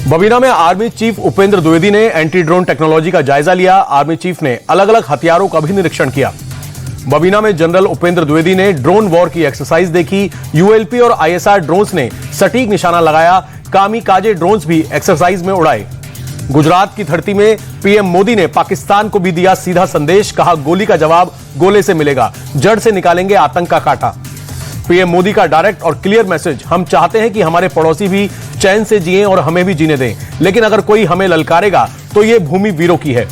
बबीना में army chief Upendra Dwivedi ने anti drone technology का जायजा लिया। आर्मी चीफ ने अलग अलग हथियारों का भी निरीक्षण किया। बबीना में जनरल उपेंद्र द्विवेदी ने ड्रोन वॉर की एक्सरसाइज देखी। यूएलपी और आईएसआर ड्रोन्स ने सटीक निशाना लगाया। कामिकाजे ड्रोन्स भी एक्सरसाइज में उड़ाए। गुजरात की धरती में पीएम मोदी ने पाकिस्तान को भी दिया सीधा संदेश। कहा, गोली का जवाब गोले से मिलेगा, जड़ से निकालेंगे आतंक का कांटा। पीएम मोदी का डायरेक्ट और क्लियर मैसेज, हम चाहते हैं कि हमारे पड़ोसी भी चैन से जिएं और हमें भी जीने दें, लेकिन अगर कोई हमें ललकारेगा तो ये भूमि वीरों की है।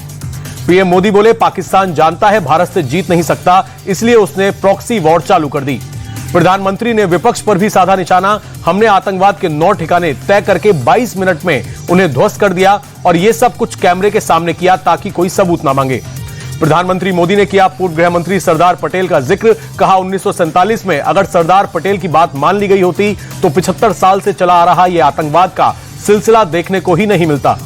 पीएम मोदी बोले, पाकिस्तान जानता है भारत से जीत नहीं सकता, इसलिए उसने प्रॉक्सी वॉर चालू कर दी। प्रधानमंत्री ने विपक्ष पर भी साधा निशाना। हमने आतंकवाद के 9 ठिकाने तय करके 22 मिनट में उन्हें ध्वस्त कर दिया और यह सब कुछ कैमरे के सामने किया ताकि कोई सबूत ना मांगे। प्रधानमंत्री मोदी ने किया पूर्व गृह मंत्री सरदार पटेल का जिक्र। कहा, 1947 में अगर सरदार पटेल की बात मान ली गई होती तो 75 साल से चला आ रहा यह आतंकवाद का सिलसिला देखने को ही नहीं मिलता।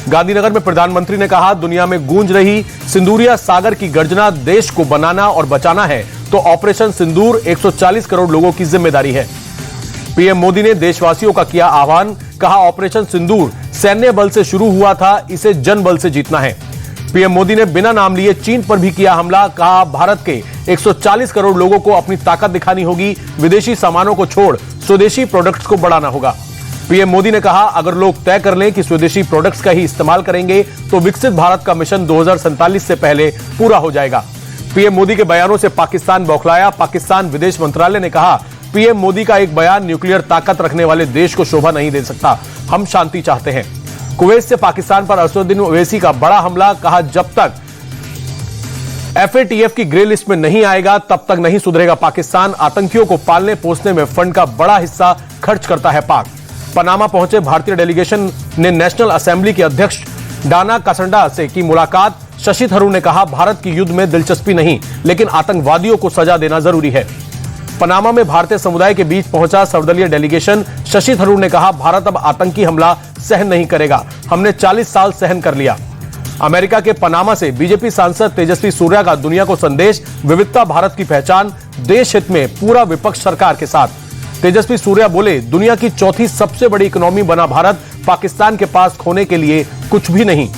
गांधीनगर में प्रधानमंत्री ने कहा, दुनिया में गूंज रही सिंदूरिया सागर की गर्जना देश को बनाना और बचाना है तो ऑपरेशन सिंदूर 140 करोड़ लोगों की जिम्मेदारी है। पीएम मोदी ने देशवासियों का किया आह्वान। कहा, ऑपरेशन सिंदूर सैन्य बल से शुरू हुआ था, इसे जन बल से जीतना है। पीएम मोदी ने बिना नाम लिए चीन पर भी किया हमला। कहा, भारत के 140 करोड़ लोगों को अपनी ताकत दिखानी होगी, विदेशी सामानों को छोड़ स्वदेशी प्रोडक्ट्स को बढ़ाना होगा। पीएम मोदी ने कहा, अगर लोग तय कर लें कि स्वदेशी प्रोडक्ट्स का ही इस्तेमाल करेंगे तो विकसित भारत का मिशन 2047 से पहले पूरा हो जाएगा। पीएम मोदी के बयानों से पाकिस्तान बौखलाया। पाकिस्तान विदेश मंत्रालय ने कहा, पीएम मोदी का एक बयान न्यूक्लियर ताकत रखने वाले देश को शोभा नहीं दे सकता, हम शांति चाहते हैं। कुवैत से पाकिस्तान पर असदुद्दीन ओवैसी का बड़ा हमला। कहा, जब तक एफएटीएफ की ग्रे लिस्ट में नहीं आएगा तब तक नहीं सुधरेगा पाकिस्तान। आतंकियों को पालने पोसने में फंड का बड़ा हिस्सा खर्च करता है पाक। पनामा पहुंचे भारतीय डेलीगेशन ने नेशनल असेंबली के अध्यक्ष डाना कासंडा से की मुलाकात। शशि थरूर ने कहा, भारत की युद्ध में दिलचस्पी नहीं, लेकिन आतंकवादियों को सजा देना जरूरी है। पनामा में भारतीय समुदाय के बीच पहुंचा सर्वदलीय डेलीगेशन। शशि थरूर ने कहा, भारत अब आतंकी हमला सहन नहीं करेगा, हमने 40 साल सहन कर लिया। अमेरिका के पनामा से बीजेपी सांसद तेजस्वी सूर्या का दुनिया को संदेश, विविधता भारत की पहचान, देश हित में पूरा विपक्ष सरकार के साथ। तेजस्वी सूर्या बोले, दुनिया की चौथी सबसे बड़ी इकोनॉमी बना भारत, पाकिस्तान के पास खोने के लिए कुछ भी नहीं।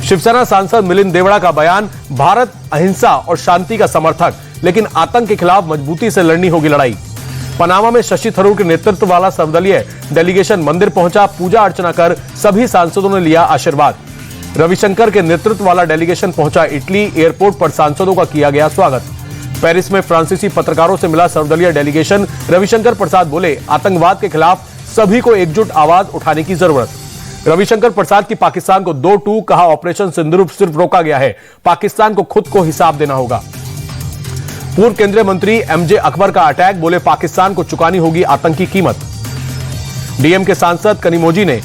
शिवसेना सांसद मिलिंद देवड़ा का बयान, भारत अहिंसा और शांति का समर्थक, लेकिन आतंक के खिलाफ मजबूती से लड़नी होगी लड़ाई। पनामा में शशि थरूर के नेतृत्व वाला सर्वदलीय डेलीगेशन मंदिर पहुंचा। पूजा अर्चना कर सभी सांसदों ने लिया आशीर्वाद। रविशंकर के नेतृत्व वाला डेलीगेशन पहुंचा इटली। एयरपोर्ट पर सांसदों का किया गया स्वागत। पेरिस में फ्रांसीसी पत्रकारों से मिला सर्वदलीय डेलीगेशन। रविशंकर प्रसाद बोले, आतंकवाद के खिलाफ सभी को एकजुट आवाज उठाने की जरूरत। रविशंकर प्रसाद की पाकिस्तान को 2-2। कहा, ऑपरेशन सिंदूर सिर्फ रोका गया है, पाकिस्तान को खुद को हिसाब देना होगा। पूर्व केंद्रीय मंत्री एमजे अकबर का अटैक। बोले, पाकिस्तान को चुकानी होगी आतंकी कीमत। डीएम के सांसद कनिमोजी ने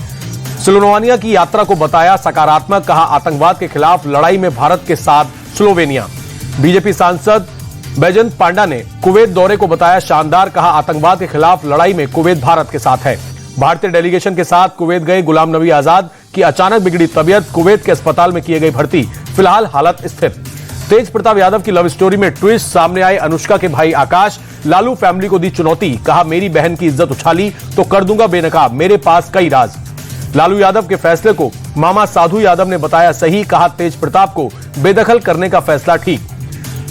स्लोवेनिया की यात्रा को बताया सकारात्मक। कहा, आतंकवाद के खिलाफ लड़ाई में भारत के साथ स्लोवेनिया। बीजेपी सांसद बैजंत पांडा ने कुवैत दौरे को बताया शानदार। कहा, आतंकवाद के खिलाफ लड़ाई में कुवैत भारत के साथ है। भारतीय डेलीगेशन के साथ कुवैत गए गुलाम नबी आजाद की अचानक बिगड़ी तबीयत, कुवैत के अस्पताल में किए गई भर्ती, फिलहाल हालत स्थिर। तेज प्रताप यादव की लव स्टोरी में ट्विस्ट, सामने आए अनुष्का के भाई आकाश। लालू फैमिली को दी चुनौती। कहा, मेरी बहन की इज्जत उछाली तो कर दूंगा बेनकाब, मेरे पास कई राज। लालू यादव के फैसले को मामा साधु यादव ने बताया सही। कहा, तेज प्रताप को बेदखल करने का फैसला ठीक।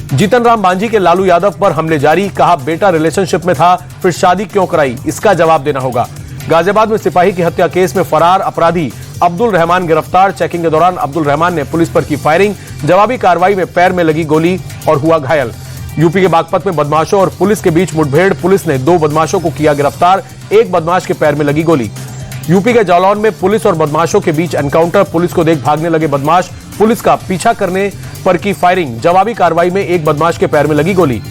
जीतन राम मांझी के लालू यादव पर हमले जारी। कहा, बेटा रिलेशनशिप में था, फिर शादी क्यों कराई, इसका जवाब देना होगा। गाजियाबाद में सिपाही की हत्या केस में फरार अपराधी अब्दुल रहमान गिरफ्तार। चेकिंग के दौरान अब्दुल रहमान ने पुलिस पर की फायरिंग। जवाबी कार्रवाई में पैर में लगी गोली और हुआ घायल। यूपी के बागपत में बदमाशों और पुलिस के बीच मुठभेड़। पुलिस ने 2 बदमाशों को किया गिरफ्तार, एक बदमाश के पैर में लगी गोली। यूपी के जालौन में पुलिस और बदमाशों के बीच एनकाउंटर। पुलिस को देख भागने लगे बदमाश, पुलिस का पीछा करने पर की फायरिंग। जवाबी कार्रवाई में एक बदमाश के पैर में लगी गोली।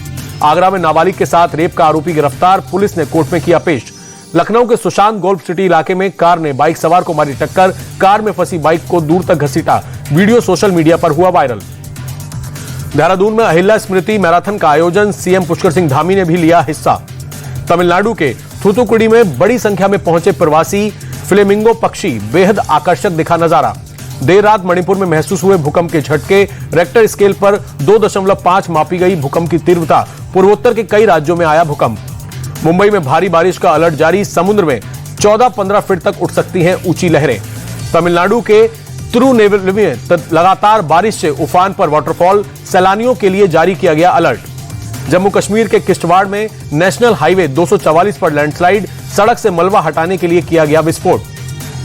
आगरा में नाबालिग के साथ रेप का आरोपी गिरफ्तार, पुलिस ने कोर्ट में किया पेश। लखनऊ के सुशांत गोल्फ सिटी इलाके में कार ने बाइक सवार को मारी टक्कर, कार में फंसी बाइक को दूर तक घसीटा। वीडियो सोशल मीडिया पर हुआ वायरल। देहरादून में अहिल्या स्मृति मैराथन का आयोजन, सीएम पुष्कर सिंह धामी ने भी लिया हिस्सा। तमिलनाडु के थूथुकुडी में बड़ी संख्या में पहुंचे प्रवासी। फ्लेमिंगो पक्षी, बेहद आकर्षक दिखा नजारा। देर रात मणिपुर में महसूस हुए भूकंप के झटके। रेक्टर स्केल पर 2.5 मापी गई भूकंप की तीव्रता। पूर्वोत्तर के कई राज्यों में आया भूकंप। मुंबई में भारी बारिश का अलर्ट जारी। समुद्र में 14-15 फीट तक उठ सकती हैं ऊंची लहरें। तमिलनाडु के तिरुनेलवेली में लगातार बारिश से उफान पर वाटरफॉल, सैलानियों के लिए जारी किया गया अलर्ट। जम्मू कश्मीर के किश्तवाड़ में नेशनल हाईवे 244 पर लैंडस्लाइड, सड़क से मलबा हटाने के लिए किया गया विस्फोट।